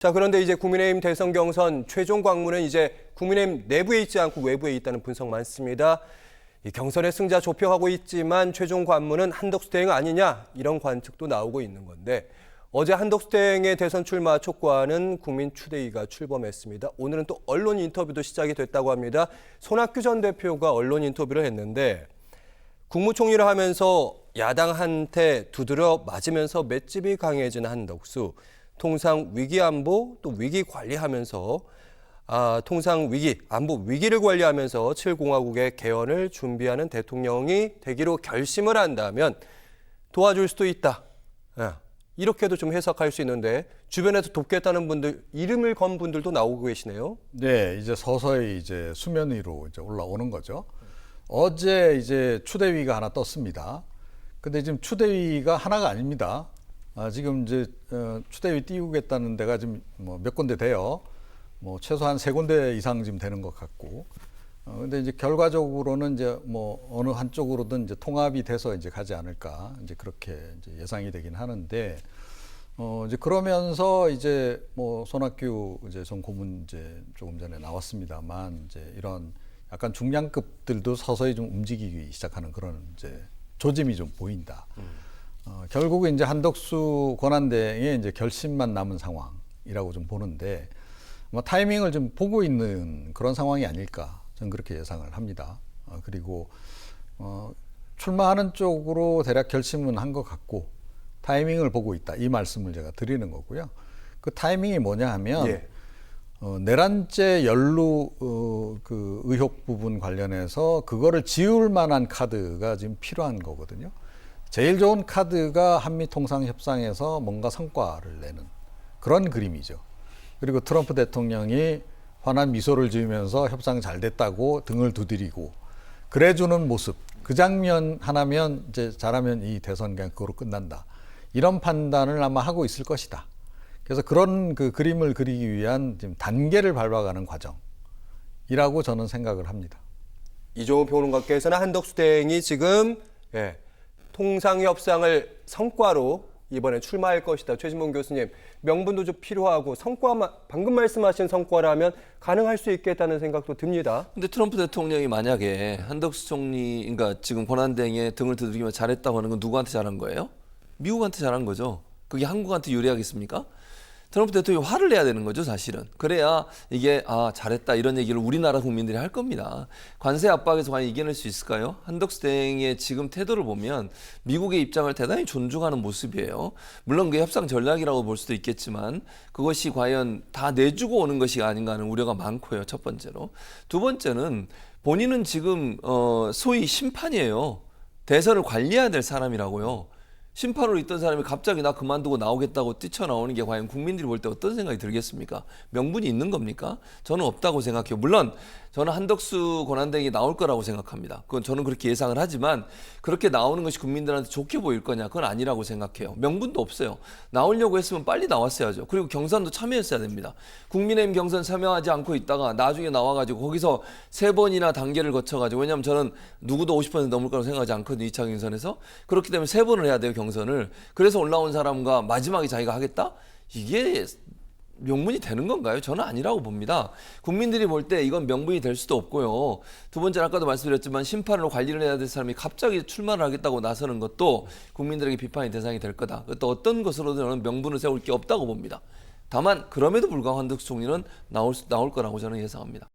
자, 그런데 이제 국민의힘 대선 경선 최종 관문은 이제 국민의힘 내부에 있지 않고 외부에 있다는 분석 많습니다. 이 경선의 승자 좁혀가고 있지만 최종 관문은 한덕수 대행 아니냐 이런 관측도 나오고 있는 건데 어제 한덕수 대행의 대선 출마 촉구하는 국민추대위가 출범했습니다. 오늘은 또 언론 인터뷰도 시작이 됐다고 합니다. 손학규 전 대표가 언론 인터뷰를 했는데 국무총리를 하면서 야당한테 두드려 맞으면서 맷집이 강해진 한덕수. 통상 위기 안보 또 위기 관리하면서 통상 위기 안보 위기를 관리하면서 7공화국의 개헌을 준비하는 대통령이 되기로 결심을 한다면 도와줄 수도 있다. 이렇게도 좀 해석할 수 있는데 주변에서 돕겠다는 분들 이름을 건 분들도 나오고 계시네요. 네, 이제 서서히 이제 수면 위로 이제 올라오는 거죠. 어제 이제 추대위가 하나 떴습니다. 근데 지금 추대위가 하나가 아닙니다. 지금 이제 추대위 띄우겠다는 데가 지금 뭐 몇 군데 돼요. 뭐 최소한 3군데 이상 지금 되는 것 같고. 근데 이제 결과적으로는 이제 뭐 어느 한쪽으로든 이제 통합이 돼서 이제 가지 않을까 이제 그렇게 이제 예상이 되긴 하는데 이제 그러면서 이제 뭐 손학규 이제 전 고문 이제 조금 전에 나왔습니다만 이제 이런 약간 중량급들도 서서히 좀 움직이기 시작하는 그런 이제 조짐이 좀 보인다. 결국은 이제 한덕수 권한대행의 이제 결심만 남은 상황이라고 좀 보는데 뭐 타이밍을 좀 보고 있는 그런 상황이 아닐까 저는 그렇게 예상을 합니다. 그리고 출마하는 쪽으로 대략 결심은 한 것 같고 타이밍을 보고 있다 이 말씀을 제가 드리는 거고요. 그 타이밍이 뭐냐 하면 내란죄 연루 그 의혹 부분 관련해서 그거를 지울 만한 카드가 지금 필요한 거거든요. 제일 좋은 카드가 한미통상협상에서 뭔가 성과를 내는 그런 그림이죠. 그리고 트럼프 대통령이 환한 미소를 지으면서 협상 잘 됐다고 등을 두드리고 그래주는 모습, 그 장면 하나면 이제 잘하면 이 대선 그냥 그거로 끝난다. 이런 판단을 아마 하고 있을 것이다. 그래서 그런 그 그림을 그리기 위한 지금 단계를 밟아가는 과정이라고 저는 생각을 합니다. 이종우 평론가께서는 한덕수 대행이 지금 통상협상을 성과로 이번에 출마할 것이다. 최진봉 교수님, 명분도 좀 필요하고 성과만 방금 말씀하신 성과라면 가능할 수 있겠다는 생각도 듭니다. 근데 트럼프 대통령이 만약에 한덕수 총리, 그러니까 지금 권한대행의 등을 두드리면 잘했다고 하는 건 누구한테 잘한 거예요? 미국한테 잘한 거죠. 그게 한국한테 유리하겠습니까? 트럼프 대통령이 화를 내야 되는 거죠, 사실은. 그래야 이게 잘했다 이런 얘기를 우리나라 국민들이 할 겁니다. 관세 압박에서 과연 이겨낼 수 있을까요? 한덕수 대행의 지금 태도를 보면 미국의 입장을 대단히 존중하는 모습이에요. 물론 그 협상 전략이라고 볼 수도 있겠지만 그것이 과연 다 내주고 오는 것이 아닌가 하는 우려가 많고요, 첫 번째로. 두 번째는 본인은 지금 소위 심판이에요. 대선을 관리해야 될 사람이라고요. 심판으로 있던 사람이 갑자기 나 그만두고 나오겠다고 뛰쳐나오는 게 과연 국민들이 볼 때 어떤 생각이 들겠습니까? 명분이 있는 겁니까? 저는 없다고 생각해요. 물론 저는 한덕수 권한대행이 나올 거라고 생각합니다. 그건 저는 그렇게 예상을 하지만 그렇게 나오는 것이 국민들한테 좋게 보일 거냐? 그건 아니라고 생각해요. 명분도 없어요. 나오려고 했으면 빨리 나왔어야죠. 그리고 경선도 참여했어야 됩니다. 국민의힘 경선 참여하지 않고 있다가 나중에 나와가지고 거기서 3번이나 단계를 거쳐가지고 왜냐하면 저는 누구도 50% 넘을 거라고 생각하지 않거든요. 2차 경선에서. 그렇기 때문에 3번을 해야 돼요. 경선을. 그래서 올라온 사람과 마지막에 자기가 하겠다? 이게 명분이 되는 건가요? 저는 아니라고 봅니다. 국민들이 볼 때 이건 명분이 될 수도 없고요. 두 번째는 아까도 말씀드렸지만 심판으로 관리를 해야 될 사람이 갑자기 출마를 하겠다고 나서는 것도 국민들에게 비판의 대상이 될 거다. 또 어떤 것으로든 저는 명분을 세울 게 없다고 봅니다. 다만 그럼에도 불구하고 한덕수 총리는 나올 거라고 저는 예상합니다.